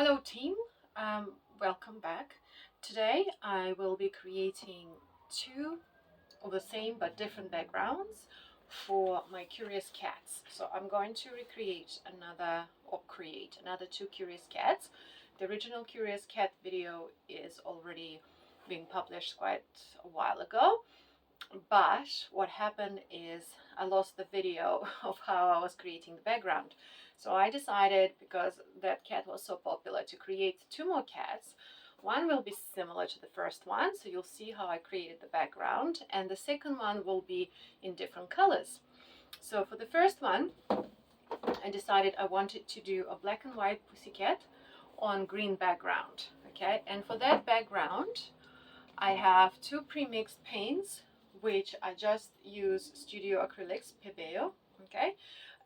Hello team, welcome back. Today I will be creating two of the same but different backgrounds for my Curious Cats. So I'm going to create another two Curious Cats. The original Curious Cat video is already being published quite a while ago, but what happened is I lost the video of how I was creating the background. So I decided, because that cat was so popular, to create two more cats. One will be similar to the first one, so you'll see how I created the background, and the second one will be in different colors. So for the first one, I decided I wanted to do a black and white pussycat on green background. Okay, and for that background I have two pre-mixed paints, which I just use Studio Acrylics Pebeo, okay,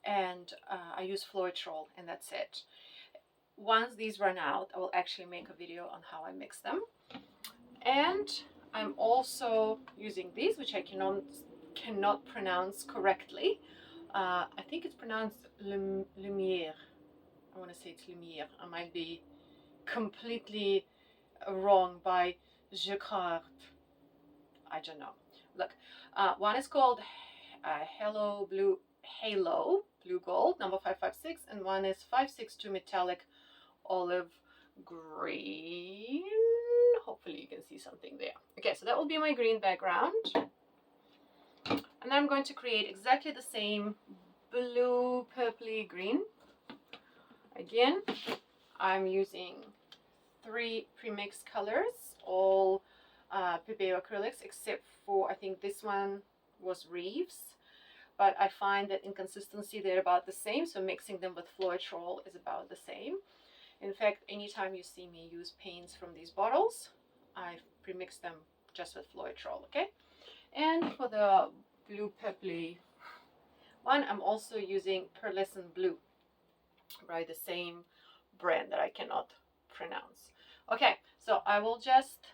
and I use floetrol, and that's it. Once these run out, I will actually make a video on how I mix them. And I'm also using these, which I cannot pronounce correctly. I think it's pronounced Lumiere. I want to say it's Lumiere. I might be completely wrong by Jacquard. I don't know. Look, one is called Halo Blue Gold number 556, and one is 562 Metallic Olive Green. Hopefully you can see something there. Okay, so that will be my green background, and then I'm going to create exactly the same blue purpley green. Again, I'm using three pre-mixed colors, all Pebeo acrylics, except for, I think this one was Reeves, but I find that in consistency they're about the same, so mixing them with floetrol is about the same. In fact, anytime you see me use paints from these bottles, I pre-mix them just with floetrol, okay? And for the blue purpley one, I'm also using pearlescent blue by the same brand that I cannot pronounce. Okay, so I will just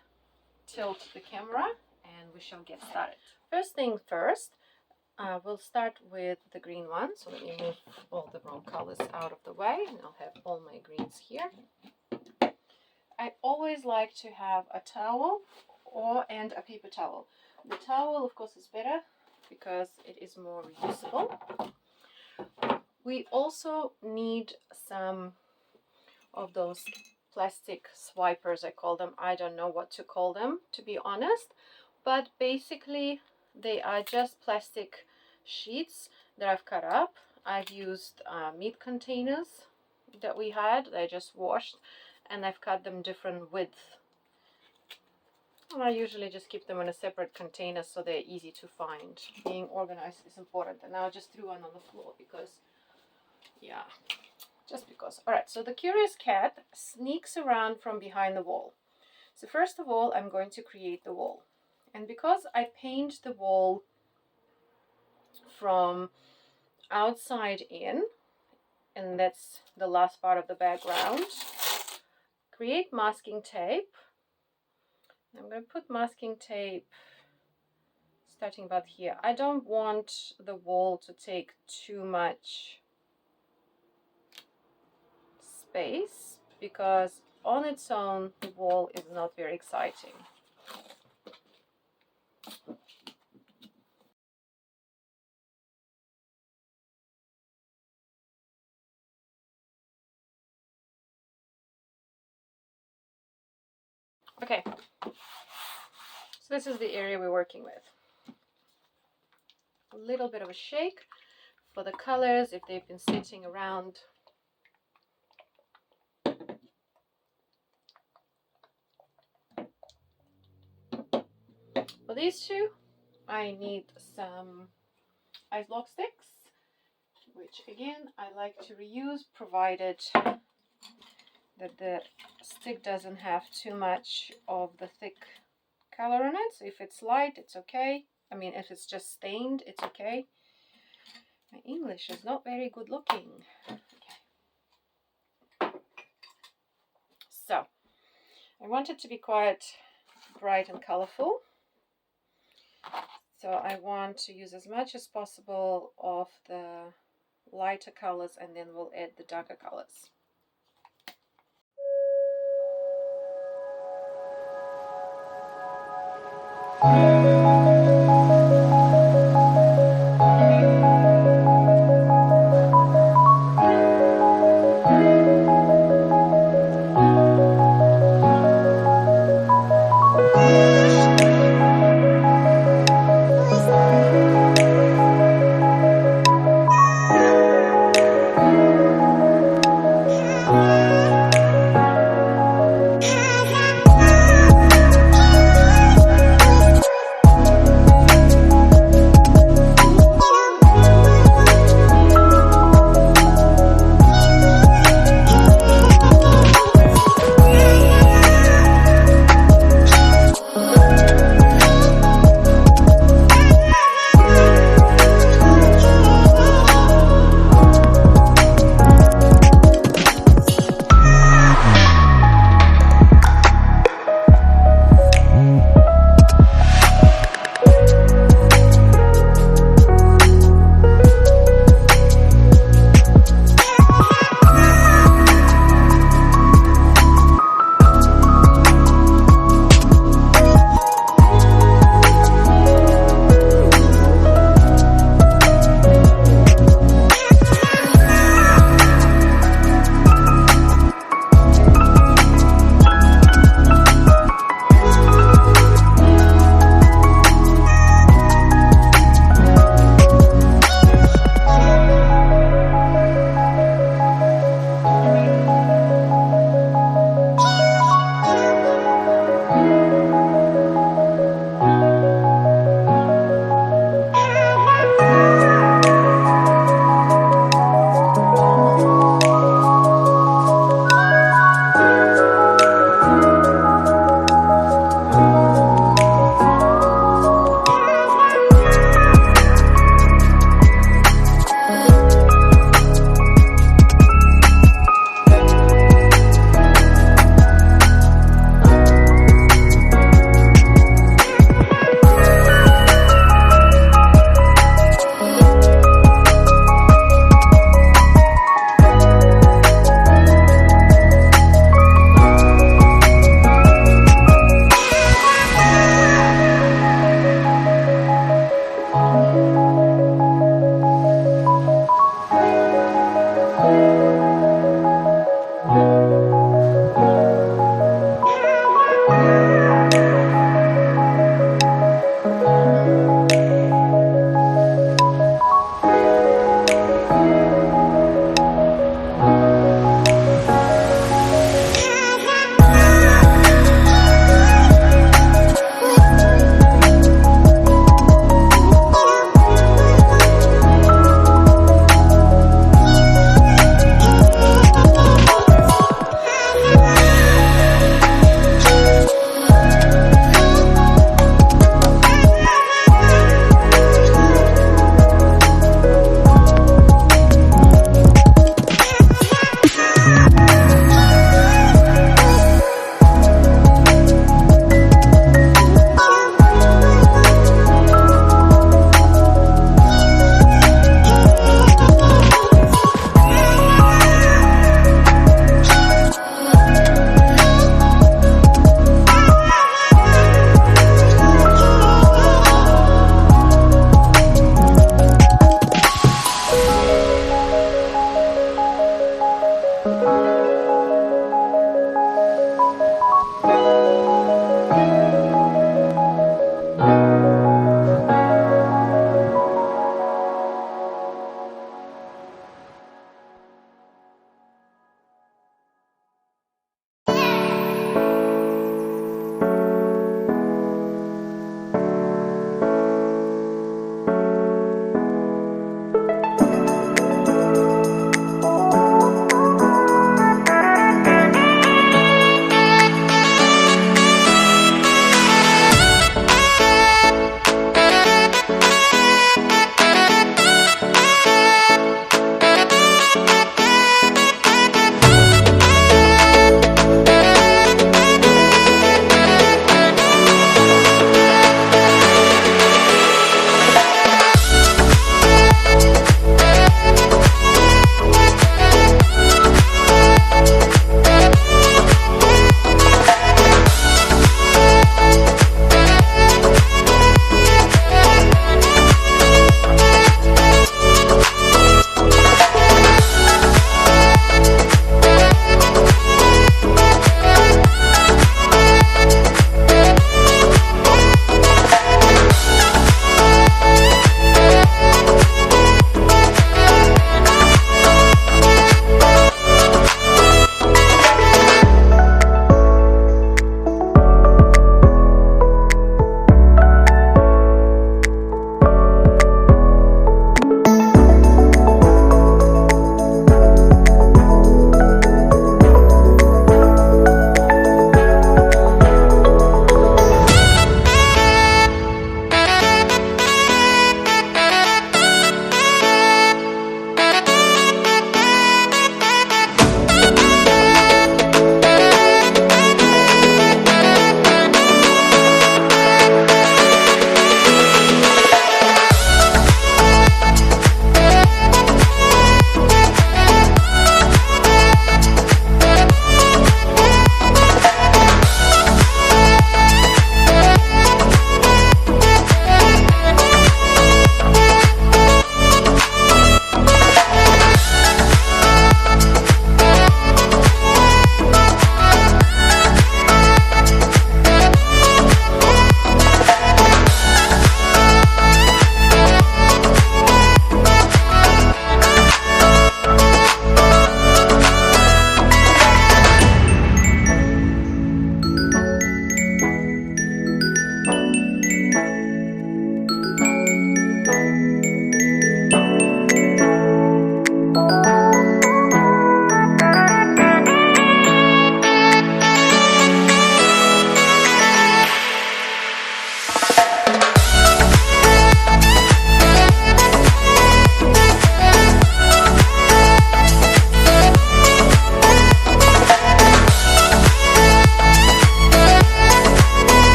tilt the camera and we shall get started. First thing first, we'll start with the green one. So let me move all the wrong colors out of the way, and I'll have all my greens here. I always like to have a towel and a paper towel. The towel, of course, is better because it is more reusable. We also need some of those plastic swipers, I call them. I don't know what to call them, to be honest, but basically they are just plastic sheets that I've cut up. I've used meat containers that we had, I just washed, and I've cut them different width. And I usually just keep them in a separate container so they're easy to find. Being organized is important. And now I just threw one on the floor because, yeah, just because. All right, so the Curious Cat sneaks around from behind the wall. So first of all, I'm going to create the wall. And because I paint the wall from outside in, and that's the last part of the background, create masking tape. I'm going to put masking tape starting about here. I don't want the wall to take too much space because on its own the wall is not very exciting. Okay, so this is the area we're working with. A little bit of a shake for the colors if they've been sitting around. For these two, I need some ice block sticks, which again I like to reuse provided that the stick doesn't have too much of the thick color on it. So if it's light, it's okay. I mean, if it's just stained, it's okay. My English is not very good looking. Okay. So I want it to be quite bright and colorful. So I want to use as much as possible of the lighter colors, and then we'll add the darker colors.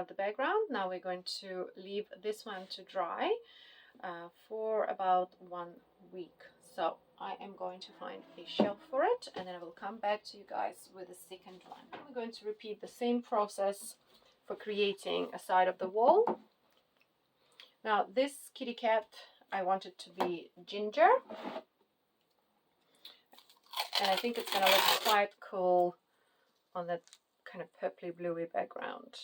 the background. Now we're going to leave this one to dry for about 1 week. So I am going to find a shelf for it, and then I will come back to you guys with the second one. We're going to repeat the same process for creating a side of the wall. Now this kitty cat, I want it to be ginger, and I think it's going to look quite cool on that kind of purpley bluey background.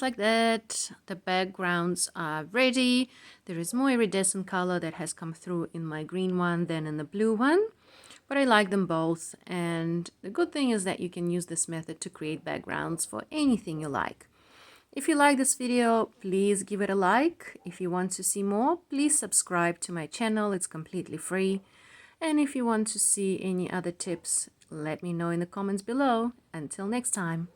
just like that, the backgrounds are ready. There is more iridescent color that has come through in my green one than in the blue one, but I like them both. And the good thing is that you can use this method to create backgrounds for anything you like. If you like this video, please give it a like. If you want to see more, please subscribe to my channel. It's completely free. And if you want to see any other tips, let me know in the comments below. Until next time.